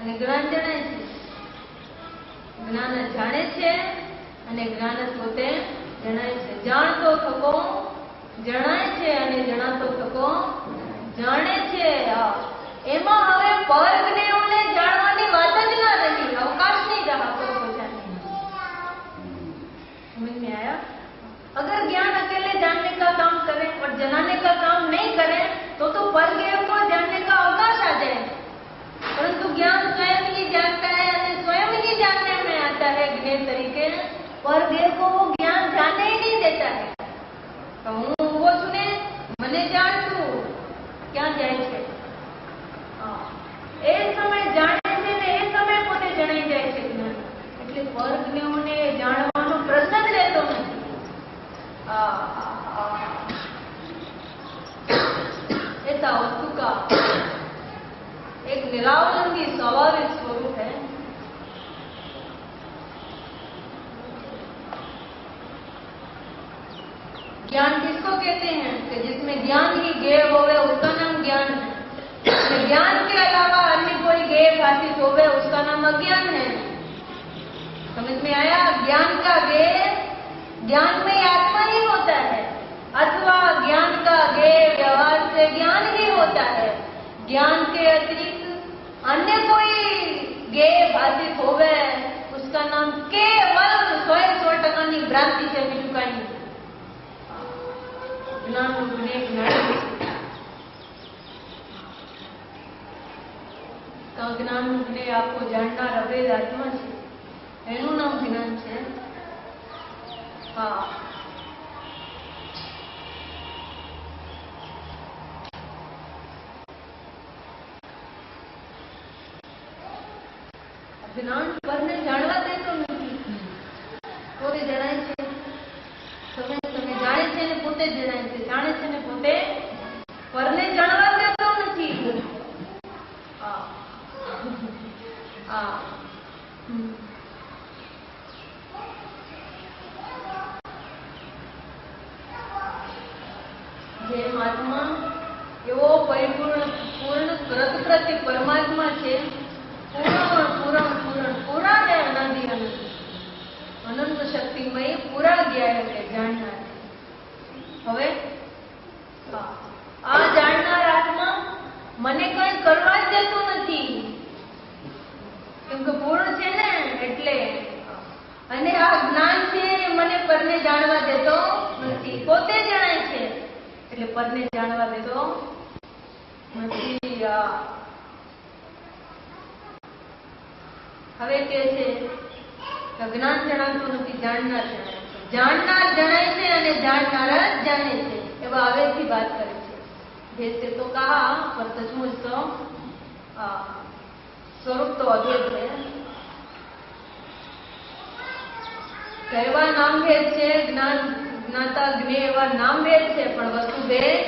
Speaker 1: અને જ્ઞાન જણાય છે. જ્ઞાન જાણે છે અને જ્ઞાન પોતે જણાય છે. જાણતો થકો જણાય છે અને જણાતો થકો જાણે છે. એમાં હવે પર જ્ઞેયોને જાણવાની વાત જ ના રહી. અવકાશ नहीं रहा कोई पहुंचाने. समझ में आया? अगर ज्ञान अकेले जानने का काम करे और जनाने का काम नहीं करे तो पर ज्ञेय को जानने का अवकाश आ जाए. परंतु ज्ञान स्वयं ही जानता है और स्वयं ही जानने में आता है ज्ञेय तरीके. पर ज्ञेय को वो ज्ञान जानने ही नहीं देता है. तो हूँ वो सुने મને જાણતું ક્યાં જાય છે? એ સમય જાણે છે ને એ સમય પોતે જણાઈ જાય છે જ્ઞાન. એટલે પર જ્ઞેયોને જાણવાનો પ્રશ્ન જ રહેતો નથી. ऐसा वस्तु का एक निरावलंबी स्वाभाविक स्वरूप है. ज्ञान किसको कहते हैं? कि जिसमें ज्ञान ही ज्ञेय होवे उसका नाम ज्ञान है. ज्ञान के अलावा अन्य कोई ज्ञेय भाषित होवे उसका नाम अज्ञान है। समझ में आया? ज्ञान का गे, ज्ञान में आत्मा ही होता है, अथवा ज्ञान का गे व्यवहार से ज्ञान ही होता है। ज्ञान के अतिरिक्त अन्य कोई गे भाषित होवे उसका नाम केवल 100% की भ्रांति से भी चुका नहीं। ज्ञान જ્ઞાન ને આપકો જાણનાર અભેદ આત્મા છે, એનું નામ જ્ઞાન છે। હા, જ્ઞાન પરને જાણવા દેતો નથી, પોતે જણાય છે, તમે જાણે છે ને પોતે જણાય છે, જાણે છે ને પોતે પરને જાણવા દેતો નથી। જેમ આત્મા એવો પરિપૂર્ણ પૂર્ણ પ્રતિ પરમાત્મા છે, પૂરા ને અનાદિ અનંત શક્તિમય પૂરા ગયા એટલે જાણનાર। હવે આ જાણનાર આત્મા મને કઈ કરવા જ દેતો નથી, કેમ કે પૂર્ણ છે ને એટલે। અને આ જ્ઞાન છે મને પરને જાણવા દેતો નથી, પોતે જણાય છે એટલે પરને જાણવા દેતો નથી। હવે કે છે કે જ્ઞાન જણાતું નથી, જાણનાર જણાય છે, જાણનાર જણાય છે અને જાણનાર જ જાણે છે, એવા હવેથી વાત કરે છે। जैसे तो कहा पर सचमुच तो स्वरूप तो अभेद है। कहवा नाम भेद है, ज्ञान ज्ञाता ज्ञे एवा नाम भेद है, पण वस्तु भेद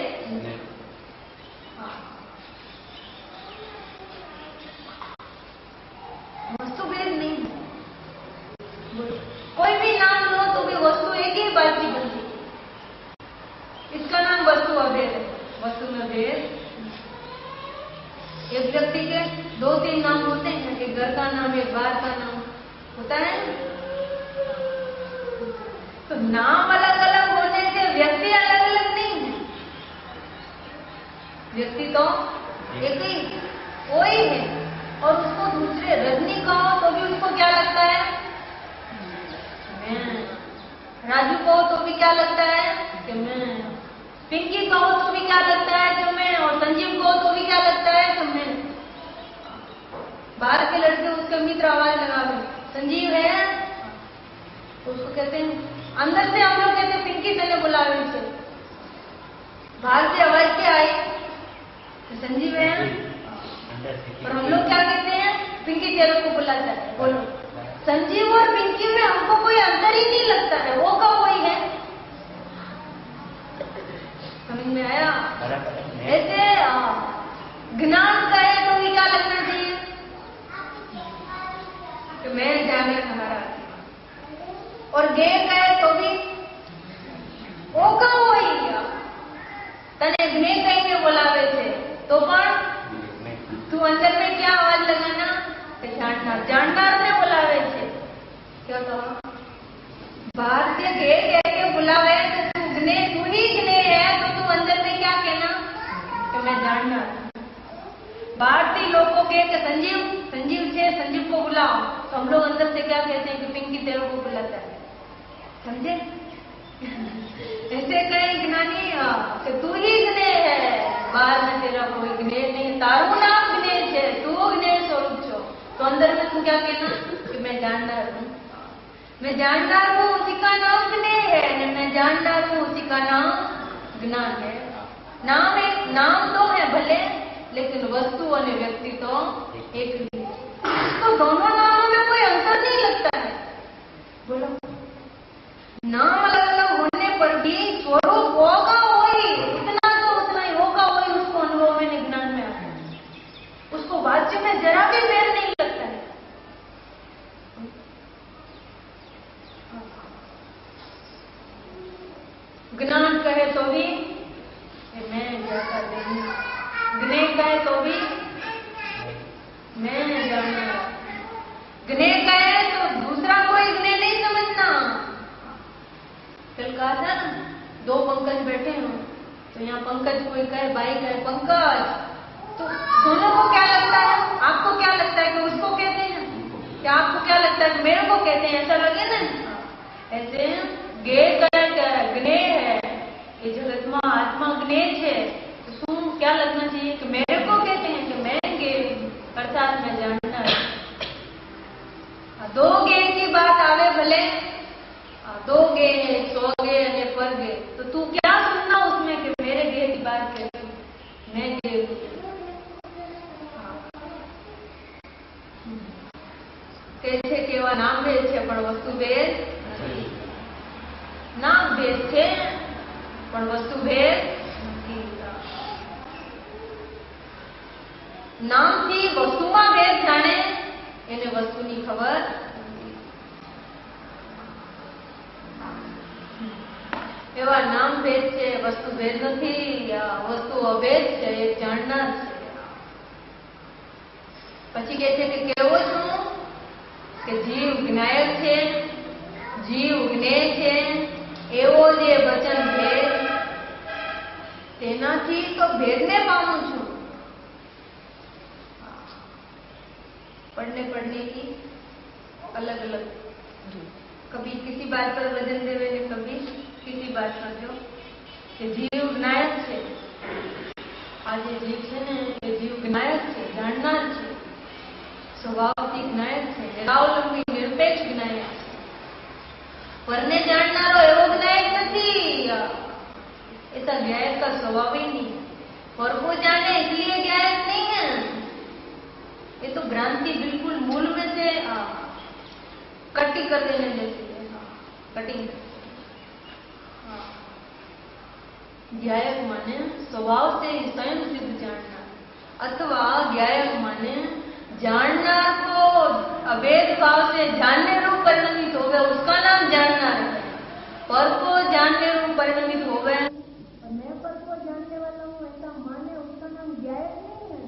Speaker 1: वस्तु भेद नहीं। कोई भी नाम लो तो भी वस्तु एक ही बात की बनती, इसका नाम वस्तु अभेद है। वस्तु में भेद, एक व्यक्ति के 2-3 नाम होते हैं, एक घर का नाम, एक बाहर का नाम होता है। तो नाम अलग अलग होने से व्यक्ति अलग अलग नहीं है, व्यक्ति तो एक ही वो ही है। और उसको दूसरे रजनी कहो तो भी उसको क्या लगता है, मैं। राजू कहो तो भी क्या लगता है कि मैं। पिंकी कहो तो भी क्या लगता है कि मैं, और संजीव कहो तो भी क्या लगता है कि मैं। बाहर के लड़के उसके मित्र आवाज लगावे, संजीव है तो उसको कहते हैं, अंदर से हम लोग कहते हैं पिंकी तेने बुलावे से, बाहर से आवाज क्या आई तो संजीव है, और हम लोग क्या कहते हैं, पिंकी तेरे को बुलाता है। बोलो, संजीव और पिंकी में हमको कोई अंतर ही नहीं लगता है, वो का वही है। समझ में आया? ऐसे ज्ञान कहे तो भी क्या लगना चाहिए कि मैं जाने हमारा, और गे कहे तो भी वो का वही तने ज्ञे कहीं बोलावे थे तो पण तू अंदर में क्या आवाज लगाना, जाननार, जाननार ने बोलावे थे। क्या कहा, बाहर से गे कह के बुलावे तो तू ज्ञे, तू ही ज्ञे है तो तू अंदर में क्या कहना कि मैं जाननार। भारतीय लोग को कहे कि संजीव, संजीव से संजीव को बुलाओ, तो हम लोग अंदर से क्या कहते हैं कि पिंकी तेरे को बुलाता है। समझे? ऐसे कहे ज्ञानी कि तू ही ज्ञे है, बाहर में तेरा कोई ज्ञे नहीं, तारू नाम ज्ञे है, तू ज्ञे स्वरूप छो, तो अंदर में तू क्या कहना कि मैं जाननार हूँ। मैं जाननार हूँ उसी का नाम ज्ञे है, मैं जाननार हूँ उसी का नाम ज्ञान है। नाम एक नाम तो है भले, लेकिन वस्तु और व्यक्ति तो एक ही है। तो दोनों नामों में कोई अंतर नहीं लगता है। बोलो, नाम अलग अलग होने पर भी स्वरूप होगा वही, इतना तो उतना ही होगा वही, उसको अनुभव में ज्ञान में आता है, उसको वाच्य में जरा भी मेल नहीं लगता है। ज्ञान कहे तो भी मैं जैसा नहीं, ज्ञे कहे तो भी मैं जानना। ज्ञेय कहे तो दूसरा कोई ज्ञेय नहीं समझना। कल कहा था ना, दो पंकज बैठे हो, तो यहाँ पंकज कोई कहे, भाई कहे पंकज, तो दोनों को क्या लगता है? आपको क्या लगता है कि उसको कहते हैं, क्या आपको क्या लगता है कि मेरे को कहते हैं? ऐसा लगे ना। ऐसे ज्ञेय कहे ज्ञेय है कि जगत में आत्मा ज्ञेय है, तो શું क्या लगना चाहिए कि मेरे को कहते हैं कि मैं ज्ञेय अर्थात मैं जानना है। दो ज्ञेय की बात आवे भले, दो ज्ञेय, 100 ज्ञेय અને पर ज्ञेय, तो तू क्या सुनना उसमें कि मेरे ज्ञेय की बात कहते हैं, मैं ज्ञेय हूं। कैसे केवा नाम भेद છે પણ વસ્તુ ભેદ નથી। નામ ભેદ છે પણ વસ્તુ ભેદ નથી। નામથી વસ્તુમાં ભેદ જાણે એને વસ્તુની ખબર નથી। એવા નામ ભેદ છે, વસ્તુ ભેદ નથી। વસ્તુ અભેદ છે, એ જાણનાર છે। પછી કહે છે કે કેવો છું કે જીવ જ્ઞાયક છે, જીવ જ્ઞેય છે, એવો જે વચન ભેદ, તેનાથી તો ભેદને પામું છું। पढ़ने की अलग अलग, कभी किसी बात पर वजन देवे ने कभी किसी बात पर जो कि जीव ज्ञायक છે। આ જે જીવ છે ને એ જીવ જ્ઞાયક છે, જાણનાર છે, સ્વભાવથી જ્ઞાયક છે, નિરાવલંબી નિરપેક્ષ જ્ઞાયક છે। પરને જાણનારો એવો જ્ઞાયક નથી। ऐसा ज्ञायक का स्वभाव ही नहीं। पर को जाने इसलिए ज्ञायक नहीं है। ये तो भ्रांति बिल्कुल मूल में से कटिंग कर देने जैसी है। कटिंग। ज्ञायक माने स्वभाव से ही स्वयं सिद्ध जानना, अथवा ज्ञायक माने जाननार को अभेद भाव से जानने रूप परिणमित हो गया, उसका नाम जाननार है। पर को जानने रूप परिणमित हो गया, मैं पर को जानने वाला हूँ ऐसा माने, उसका नाम ज्ञायक नहीं है,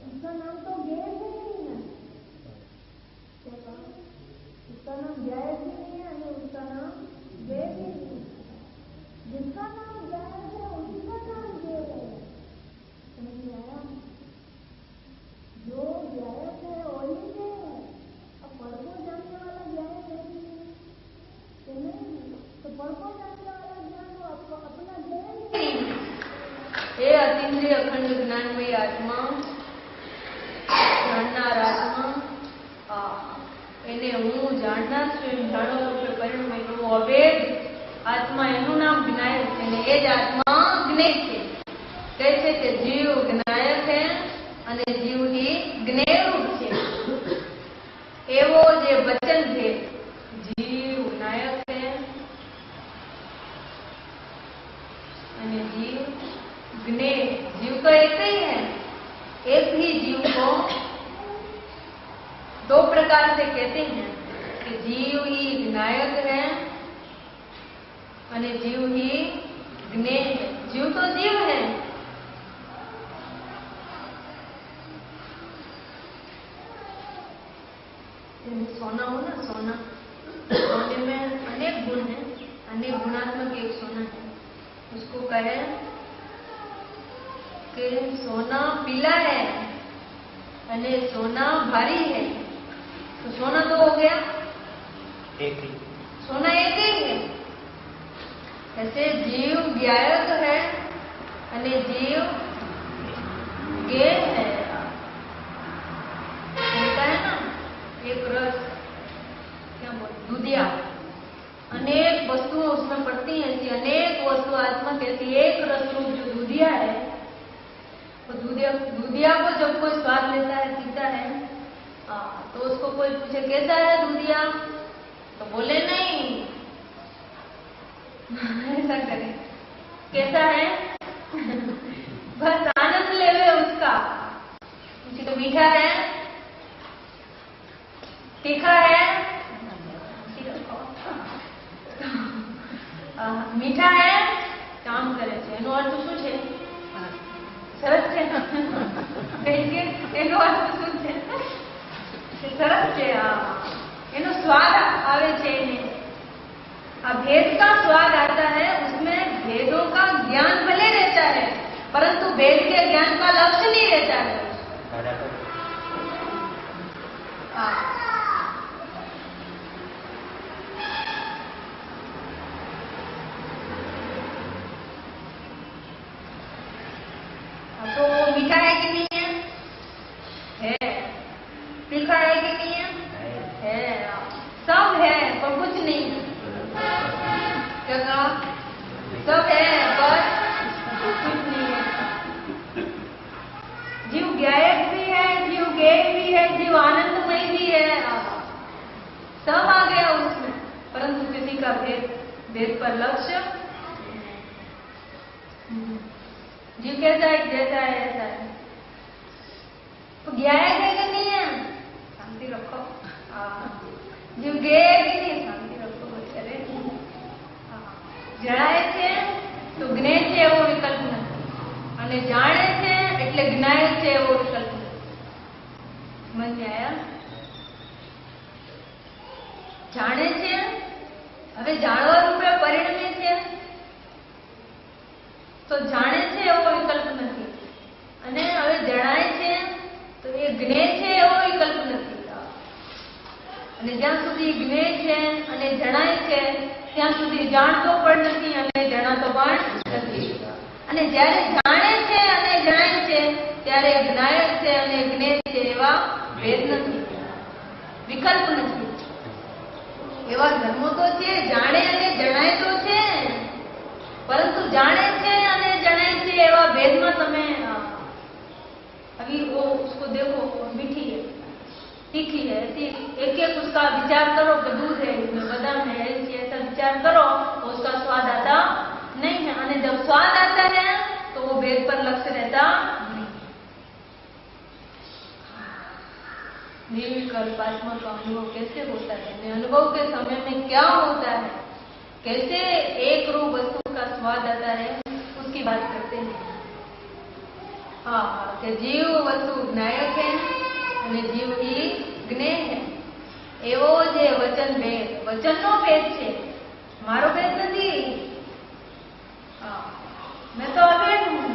Speaker 1: उसका नाम तो ज्ञेय ही नहीं है। उसका नाम ज्ञायक ही नहीं है और उसका नाम ज्ञेय ही नहीं है। जिसका नाम ज्ञायक है उसी का नाम ज्ञेय है। समझ में आया? जो ज्ञायक है वही ज्ञेय है। अब पर को जानने वाला ज्ञायक है कि नहीं? तो पर को जानने वाला ज्ञान वो अपना ज्ञेय नहीं है। ये अतीन्द्रिय अखंड ज्ञानमयी आत्मा, જાણનાર આત્મા, એને હું જાણનાર છું એમ જાણવા રૂપે પરિણમે એવો અભેદ આત્મા, એનું નામ જ્ઞાયક છે અને એ જ આત્મા જ્ઞેય છે। કહે છે કે જીવ જ્ઞાયક છે અને જીવ ही જ્ઞેય રૂપ છે। એવો જે વચન છે, જીવ જ્ઞાયક છે અને જીવ જ્ઞેય। जीव तो एक ही है। एक ही जीव को दो प्रकार से कहते हैं कि जीव ही ज्ञायक है और जीव ही ज्ञेय है। जीव तो जीव है। सोना हो ना, सोना, सोने में अनेक गुण है, अनेक गुणात्मक एक सोना है। उसको कहे कि सोना पीला है अने सोना भारी है, तो सोना तो हो गया एक ही, सोना एक ही है। ऐसे जीव ज्ञायक है अने जीव ज्ञेय है। होता है ना एक रस, क्या बोलते, दूधिया, अनेक वस्तुएं उसमें पड़ती हैं, ऐसी अनेक वस्तु आत्मा कहती है। एक रस रूप जो दूधिया है, तो दूधिया को जब कोई स्वाद लेता है, पीता है, तो उसको कोई पूछे कैसा है दूधिया, तो बोले नहीं, ऐसा करे, कैसा है बस आनंद लेवे उसका। पूछे तो मीठा है, तीखा है, मीठा है, काम करे છે। એનો અર્થ શું છે? સરસ છે એનો અર્થ શું છે? सरस છે એનો स्वाद आवे છે એને भेद का स्वाद आता है, उसमें भेदों का ज्ञान भले रहता है परंतु भेद के ज्ञान का लक्ष्य नहीं रहता है। तो मीठा है कि नहीं है? तीखा है कि नहीं है? सब है पर कुछ नहीं है। क्या कहा? सब है पर कुछ नहीं है। जीव गायक भी है, जीव गेय भी है, जीव आनंदमय भी है, सब आ गया उसमें, परंतु किसी का भेद पर लक्ष्य। जीव कैसा है? जैसा है ऐसा है। तो गायक है कि नहीं है? शांति रखो। जीव गेय है कि नहीं? शांति रखो। चले જણાય છે તો જ્ઞેય છે એવો વિકલ્પ નથી, અને જાણે છે એટલે જ્ઞાય છે એવો વિકલ્પ નથી. સમજ આયા? જાણે છે હવે જાણવા રૂપે પરિણમે છે તો જાણે છે એવો વિકલ્પ નથી, અને હવે જણાય છે તો એ જ્ઞેય છે એવો વિકલ્પ નથી. અને જ્યાં સુધી જ્ઞેય છે અને જણાય છે ત્યાં સુધી જાણતો પણ નથી અને જણાતો પણ નથી. અને જ્યારે જાણે છે અને જણાય છે ત્યારે જ્ઞાય છે અને જ્ઞેય છે એવા ભેદ નથી, વિકલ્પ નથી. એવા ધર્મો તો છે, જાણે અને જણાય તો છે, પરંતુ જાણે છે અને જણાય છે એવા ભેદમાં તમે अभी वो उसको देखो, मीठी है, तीखी है, एक एक उसका विचार करो कि दूध है, इसमें बादाम है, ऐसा विचार करो तो उसका स्वाद आता नहीं है. और जब स्वाद आता है तो वो भेद पर लक्ष्य रहता नहीं. निर्विकल्प आत्मा का अनुभव कैसे होता है, अनुभव के समय में क्या होता है, कैसे एक रूप वस्तु का स्वाद आता है, उसकी बात करते हैं. કે જીવ વસ્તુ જ્ઞાયક है અને જીવ ही જ્ઞેય है. એવો જે વચન ભેદ, વચનનો ભેદ છે, મારો ભેદ નથી. मैं तो अभेद हूं.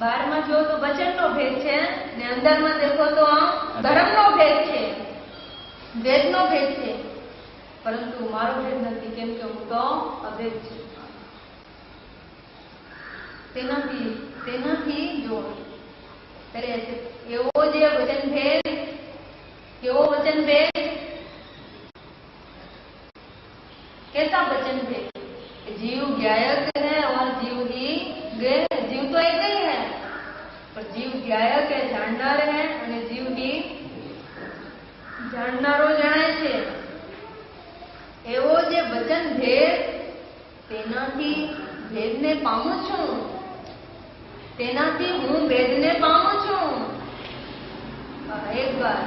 Speaker 1: બહાર માં જો તો વચનનો ભેદ છે ને અંદર માં દેખો તો ધર્મનો ભેદ છે, વેદનો ભેદ છે, પરંતુ મારો ભેદ નથી, કેમ કે હું તો અભેદ છું. તેનાથી જો એવો જે વચન ભેદ, કેવો વચન ભેદ, कैसा वचन भेद? जीव ज्ञायक है और जीव ही गेय. जीव तो एक ही है पर जीव ज्ञायक है, જાણનાર है, અને जीव ही જાણનારો જણાય છે. એવો જે વચન ભેદ, તેનાથી ભેદને પામું છું, તેનાથી હું ભેદને પામું છું. એક બાર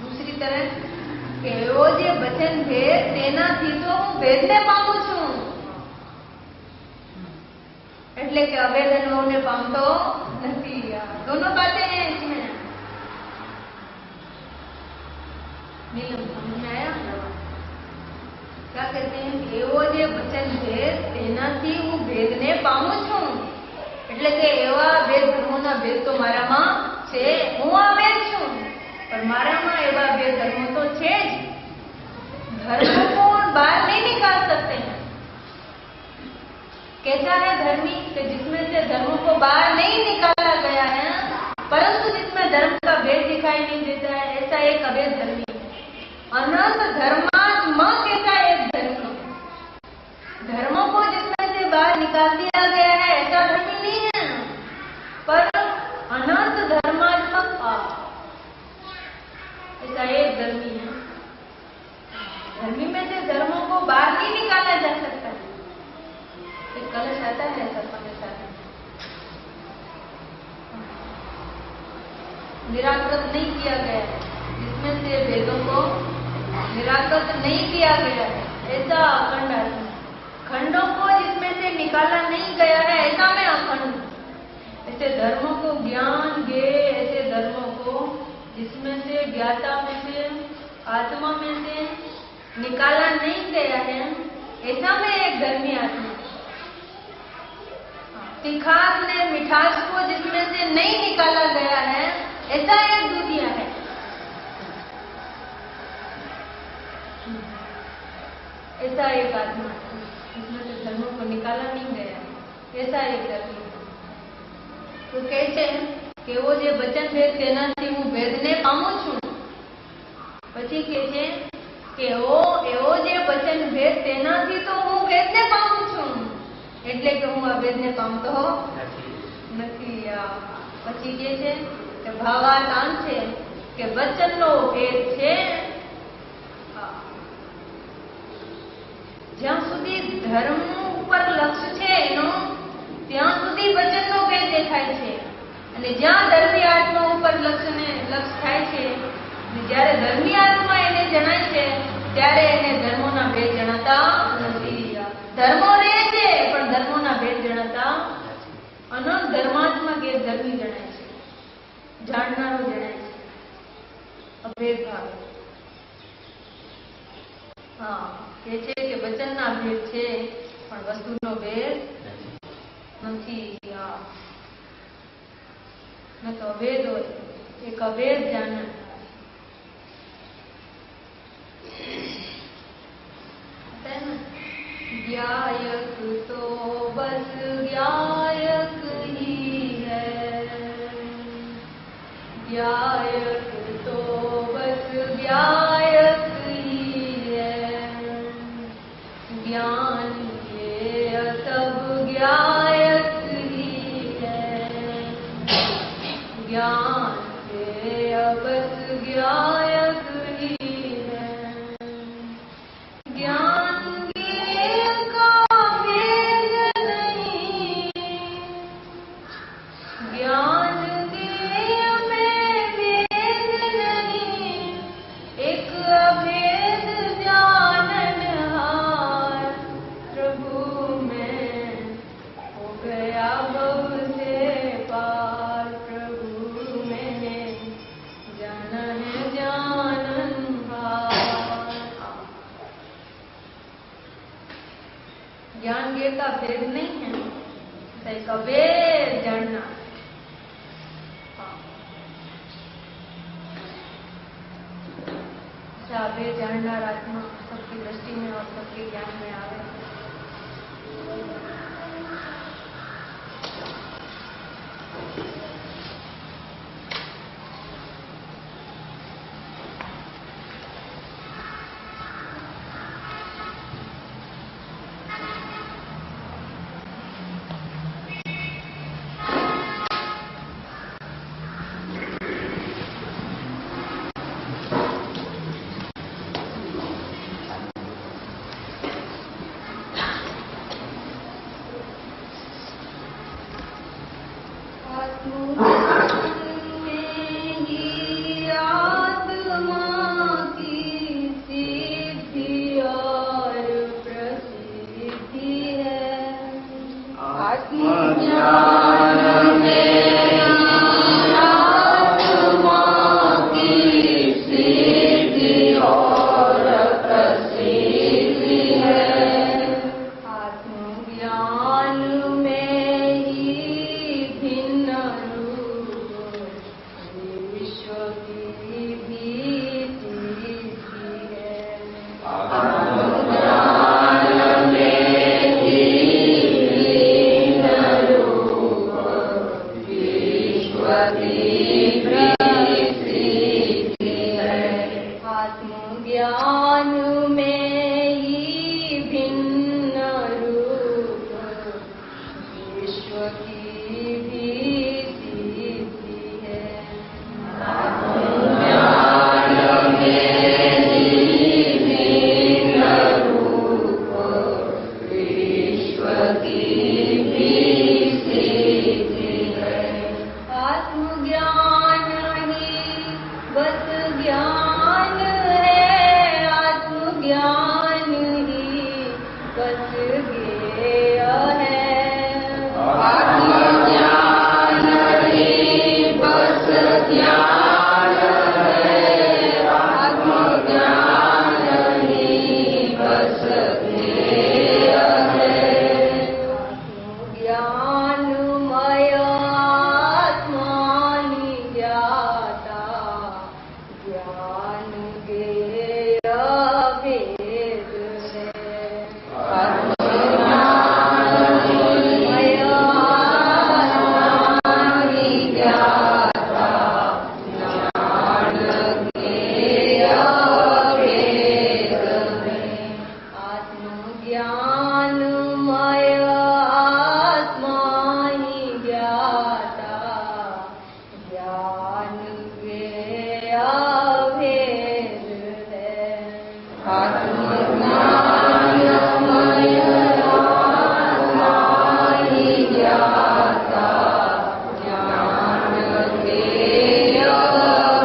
Speaker 1: दूसरी तरह એવો જે વચન ભેદ, તેનાથી તો હું ભેદને પામું છું. એટલે કે અભેદ અનુભવને પામતો નથી. दोनों बातें हैं इसमें. नीलम समझ में आया? क्या कहते हैं? એવો જે વચન ભેદ, તેનાથી હું ભેદને પામું છું. એટલે કે એવા ભેદ ધર્મોના ભેદ તો મારામાં છે, હું આ ભેદ છું, पर मारामा एवं भेद धर्म तो छे ज. धर्म को बाहर नहीं निकाल सकते हैं. कैसा है धर्मी कि जिसमें से धर्म को बाहर नहीं निकाला गया है, परंतु जिसमें धर्म का भेद दिखाई नहीं देता है, ऐसा एक अभेद धर्मी है. अनंत धर्मात्मा कैसा एक धर्मी है. धर्म को जिसमें से बाहर निकाल दिया गया है ऐसा धर्मी नहीं है, पर अनंत धर्मात्मक ऐसा एक धर्मी है. धर्मी में से धर्मों को बाहर नहीं निकाला जा सकता है. एक कलश आता है सर्प के साथ, निराकृत नहीं किया गया है, जिसमें से भेदों को निराकृत नहीं किया गया है. ऐसा अखंड आत्मा, खंडों को जिसमें से निकाला नहीं गया है, ऐसा मैं अखंड हूँ। ऐसे धर्मों को ज्ञान गे, ऐसे धर्मों को जिसमें से ज्ञाता में से आत्मा में से निकाला नहीं गया है, ऐसा मैं एक धर्मी आत्मा। तिखार ने मिठास को जिसमें से नहीं निकाला गया है, ऐसा एक दुनिया है। ऐसा एक आत्मा जिसमें से धर्मों को निकाला नहीं गया है, ऐसा एक धर्मी। तो कहते हैं कि वो जो वचन भेद तेनाથી હું ભેદને પામું છું। પછી કહે છે કે એવો જે વચન ભેદ તેનાથી તો હું ભેદને પામું છું, એટલે કે હું આ ભેદને પામતો નથી। પછી કહે છે કે ભાવાર્થ આમ છે કે વચનનો ભેદ છે, જ્યાં સુધી ધર્મ ઉપર લક્ષ્ય છે એનો, ત્યાં સુધી વચનનો ભેદ દેખાય છે। અને જ્યાં ધર્મી આત્મા ઉપર લક્ષ્ય થાય છે, જ્યારે ધર્મી આત્મા એને જણાય છે, ત્યારે એને ધર્મોના ભેદ જણાતા નથી। ધર્મો રહે છે પણ ધર્મોના ભેદ જણાતા અનંત ધર્માત્મા કે ધર્મી જણાય છે, જાણનારો જણાય છે, અભેદ ભાવ। કહે છે કે વચનના ભેદ છે પણ વસ્તુનો ભેદ નથી। न तो अभेद हो, एक अभेद जानन। ज्ञायक तो बस ज्ञायक ही है, ज्ञायक तो बस ज्ञायक ही है, ज्ञान के सब ज्ञायक ही है, ज्ञान के बस ज्ञायक ही है, ज्ञान का भेद नहीं, ज्ञान में भेद नहीं, एक अभेद जाननहार प्रभु में हो गया भव से पार, प्रभु मैंने जाना है जाननहार। ज्ञान के का भेद नहीं है, एक अभेद जानना। अभेद जानना आत्मा सबकी दृष्टि में और सबके ज्ञान में आवे। बस गया है। ज्ञान गेय भेद है। आत्मज्ञानमय आत्मा ही ज्ञाता, ज्ञान गेय भेद है। आत्मज्ञानमय आत्मा ही ज्ञाता, ज्ञान गेय भेद है। आत्मज्ञानमय आत्मा ही ज्ञाता, ज्ञान गेय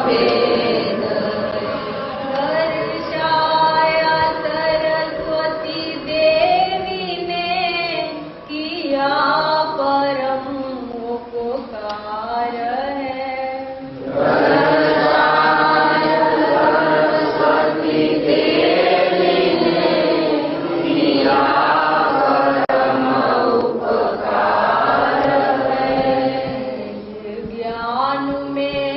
Speaker 1: भेद है। दर्शाया सरस्वती देवी ने किया परम उपकार है। सरस्वती देवी ने किया परम उपकार है। ज्ञान में